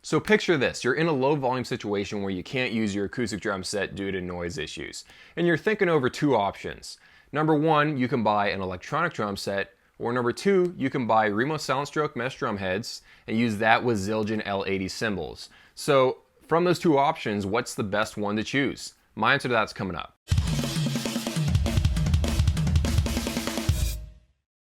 So picture this, you're in a low volume situation where you can't use your acoustic drum set due to noise issues. And you're thinking over two options. Number one, you can buy an electronic drum set, or number two, you can buy Remo Soundstroke mesh drum heads and use that with Zildjian L80 cymbals. So from those two options, what's the best one to choose? My answer to that's coming up.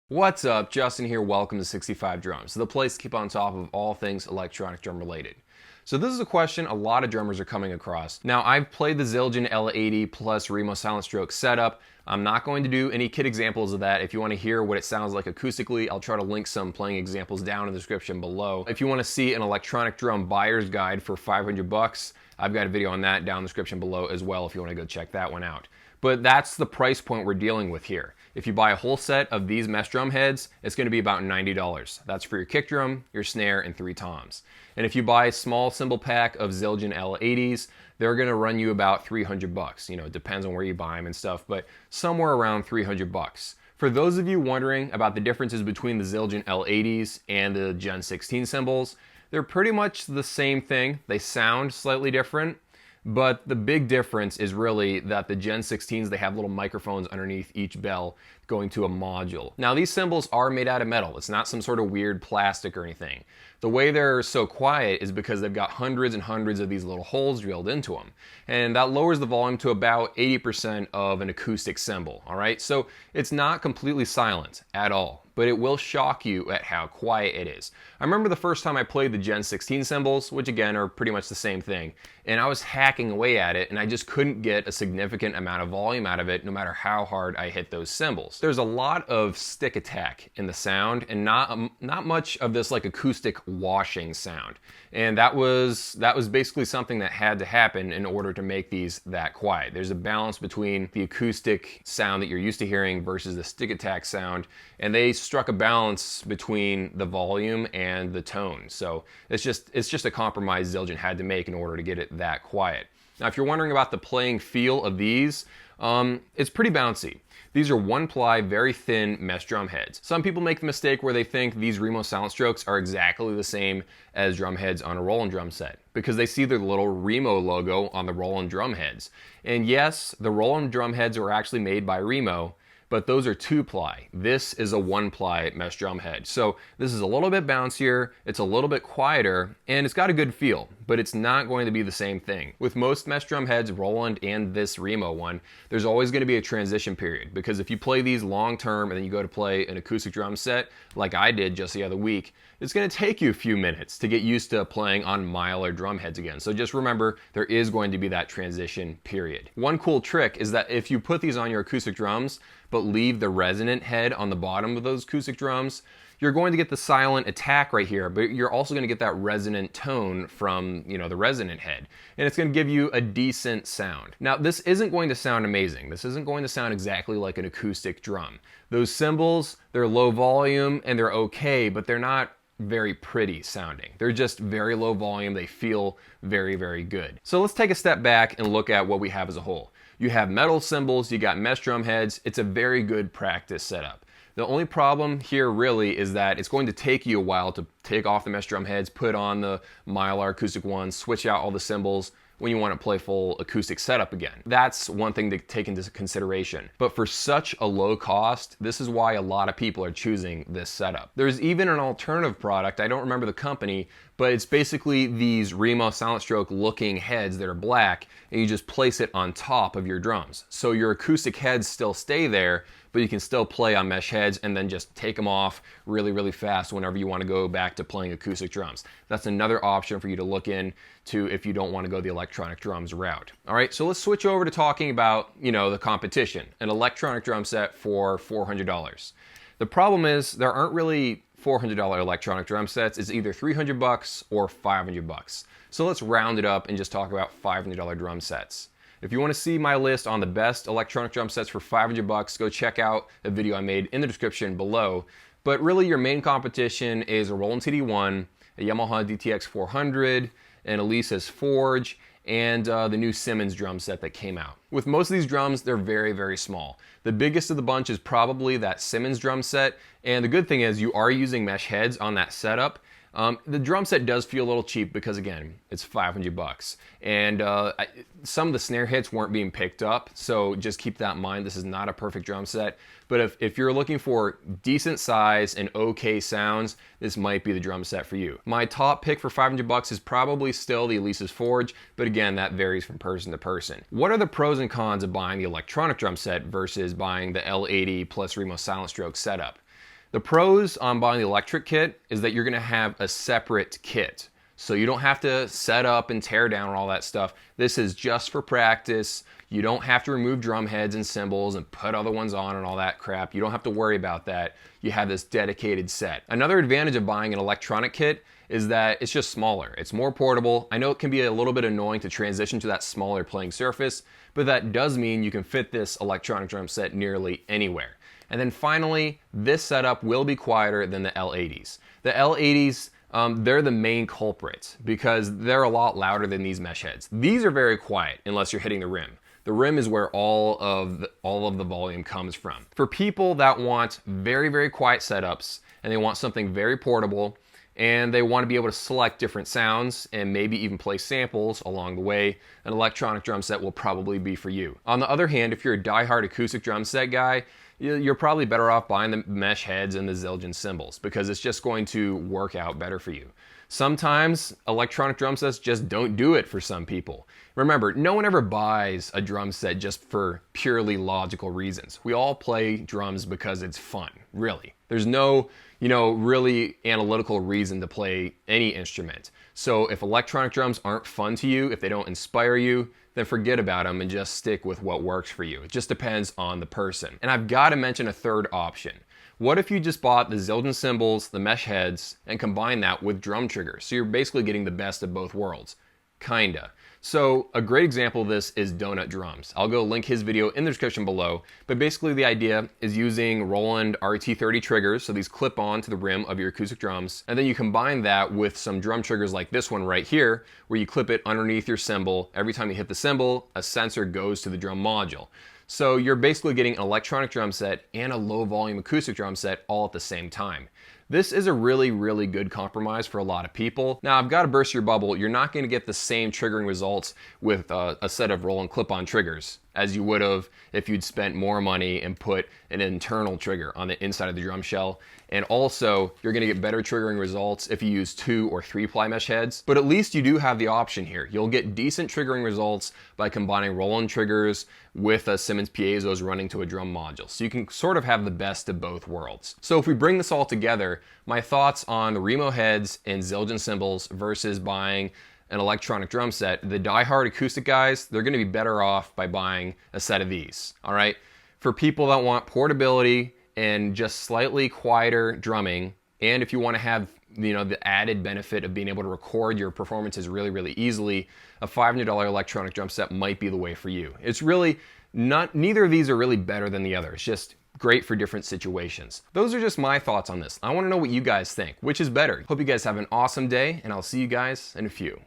What's up, Justin here, welcome to 65 Drums, the place to keep on top of all things electronic drum related. So this is a question a lot of drummers are coming across. Now I've played the Zildjian L80 plus Remo Soundstroke setup. I'm not going to do any kit examples of that. If you want to hear what it sounds like acoustically, I'll try to link some playing examples down in the description below. If you want to see an electronic drum buyer's guide for 500 bucks, I've got a video on that down in the description below as well if you want to go check that one out. But that's the price point we're dealing with here. If you buy a whole set of these mesh drum heads, it's going to be about $90. That's for your kick drum, your snare, and 3 toms. And if you buy a small cymbal pack of Zildjian L80s, they're going to run you about 300 bucks. You know, it depends on where you buy them and stuff, but somewhere around 300 bucks. For those of you wondering about the differences between the Zildjian L80s and the Gen 16 cymbals, they're pretty much the same thing. They sound slightly different. But the big difference is really that the Gen 16s, they have little microphones underneath each bell going to a module. Now these cymbals are made out of metal. It's not some sort of weird plastic or anything. The way they're so quiet is because they've got hundreds and hundreds of these little holes drilled into them. And that lowers the volume to about 80% of an acoustic cymbal, all right? So it's not completely silent at all, but it will shock you at how quiet it is. I remember the first time I played the Gen 16 cymbals, which again are pretty much the same thing, and I was hacking away at it and I just couldn't get a significant amount of volume out of it no matter how hard I hit those cymbals. There's a lot of stick attack in the sound and not much of this like acoustic washing sound. And that was basically something that had to happen in order to make these that quiet. There's a balance between the acoustic sound that you're used to hearing versus the stick attack sound, and they struck a balance between the volume and the tone. So it's just a compromise Zildjian had to make in order to get it that quiet. Now if you're wondering about the playing feel of these, it's pretty bouncy. These are one-ply, very thin mesh drum heads. Some people make the mistake where they think these Remo Soundstrokes are exactly the same as drum heads on a Roland drum set because they see the little Remo logo on the Roland drum heads. And yes, the Roland drum heads were actually made by Remo, but those are 2-ply. This is a 1-ply mesh drum head. So this is a little bit bouncier, it's a little bit quieter, and it's got a good feel, but it's not going to be the same thing. With most mesh drum heads, Roland and this Remo one, there's always going to be a transition period, because if you play these long term and then you go to play an acoustic drum set, like I did just the other week, it's going to take you a few minutes to get used to playing on milder drum heads again. So just remember, there is going to be that transition period. One cool trick is that if you put these on your acoustic drums, but leave the resonant head on the bottom of those acoustic drums, you're going to get the silent attack right here, but you're also going to get that resonant tone from, you know, the resonant head. And it's going to give you a decent sound. Now, this isn't going to sound amazing. This isn't going to sound exactly like an acoustic drum. Those cymbals, they're low volume and they're okay, but they're not very pretty sounding. They're just very low volume. They feel very, very good. So let's take a step back and look at what we have as a whole. You have metal cymbals, you got mesh drum heads. It's a very good practice setup. The only problem here really is that it's going to take you a while to take off the mesh drum heads, put on the Mylar acoustic ones, switch out all the cymbals when you want to play full acoustic setup again. That's one thing to take into consideration. But for such a low cost, this is why a lot of people are choosing this setup. There's even an alternative product, I don't remember the company, but it's basically these Remo Soundstroke looking heads that are black, and you just place it on top of your drums. So your acoustic heads still stay there, but you can still play on mesh heads and then just take them off really, really fast whenever you want to go back to playing acoustic drums. That's another option for you to look into if you don't want to go the electronic drums route. All right, so let's switch over to talking about, you know, the competition, an electronic drum set for $400. The problem is there aren't really $400 electronic drum sets. It's either 300 bucks or 500 bucks. So let's round it up and just talk about $500 drum sets. If you want to see my list on the best electronic drum sets for 500 bucks, go check out a video I made in the description below. But really your main competition is a Roland TD1, a Yamaha DTX 400, an Alesis Surge, and the new Simmons drum set that came out. With most of these drums, they're very, very small. The biggest of the bunch is probably that Simmons drum set, and the good thing is you are using mesh heads on that setup, The drum set does feel a little cheap because, again, it's 500 bucks. And some of the snare hits weren't being picked up, so just keep that in mind. This is not a perfect drum set. But if you're looking for decent size and okay sounds, this might be the drum set for you. My top pick for 500 bucks is probably still the Alesis Forge, but again, that varies from person to person. What are the pros and cons of buying the electronic drum set versus buying the L80 plus Remo Silent Stroke setup? The pros on buying the electric kit is that you're gonna have a separate kit. So you don't have to set up and tear down and all that stuff. This is just for practice. You don't have to remove drum heads and cymbals and put other ones on and all that crap. You don't have to worry about that. You have this dedicated set. Another advantage of buying an electronic kit is that it's just smaller. It's more portable. I know it can be a little bit annoying to transition to that smaller playing surface, but that does mean you can fit this electronic drum set nearly anywhere. And then finally, this setup will be quieter than the L80s. The L80s, they're the main culprit because they're a lot louder than these mesh heads. These are very quiet unless you're hitting the rim. The rim is where all of the volume comes from. For people that want very, very quiet setups and they want something very portable and they want to be able to select different sounds and maybe even play samples along the way, an electronic drum set will probably be for you. On the other hand, if you're a diehard acoustic drum set guy, you're probably better off buying the mesh heads and the Zildjian cymbals because it's just going to work out better for you. Sometimes electronic drum sets just don't do it for some people. Remember, no one ever buys a drum set just for purely logical reasons. We all play drums because it's fun, really. There's no, really analytical reason to play any instrument. So if electronic drums aren't fun to you, if they don't inspire you, then forget about them and just stick with what works for you. It just depends on the person. And I've got to mention a third option. What if you just bought the Zildjian cymbals, the mesh heads, and combine that with drum triggers? So you're basically getting the best of both worlds. Kinda. So a great example of this is Donut Drums. I'll go link his video in the description below, but basically the idea is using Roland RT30 triggers, so these clip on to the rim of your acoustic drums, and then you combine that with some drum triggers like this one right here, where you clip it underneath your cymbal. Every time you hit the cymbal, a sensor goes to the drum module. So you're basically getting an electronic drum set and a low volume acoustic drum set all at the same time. This is a really, really good compromise for a lot of people. Now, I've got to burst your bubble. You're not going to get the same triggering results with a set of Roland clip-on triggers as you would have if you'd spent more money and put an internal trigger on the inside of the drum shell. And also, you're going to get better triggering results if you use 2 or 3 ply mesh heads. But at least you do have the option here. You'll get decent triggering results by combining Roland triggers with a Simmons piezo's running to a drum module. So you can sort of have the best of both worlds. So if we bring this all together, my thoughts on the Remo heads and Zildjian cymbals versus buying an electronic drum set, the diehard acoustic guys, they're going to be better off by buying a set of these. All right. For people that want portability and just slightly quieter drumming, and if you want to have the added benefit of being able to record your performances really, really easily, a $500 electronic drum set might be the way for you. It's really not, neither of these are really better than the other. It's just great for different situations. Those are just my thoughts on this. I want to know what you guys think. Which is better? Hope you guys have an awesome day, and I'll see you guys in a few.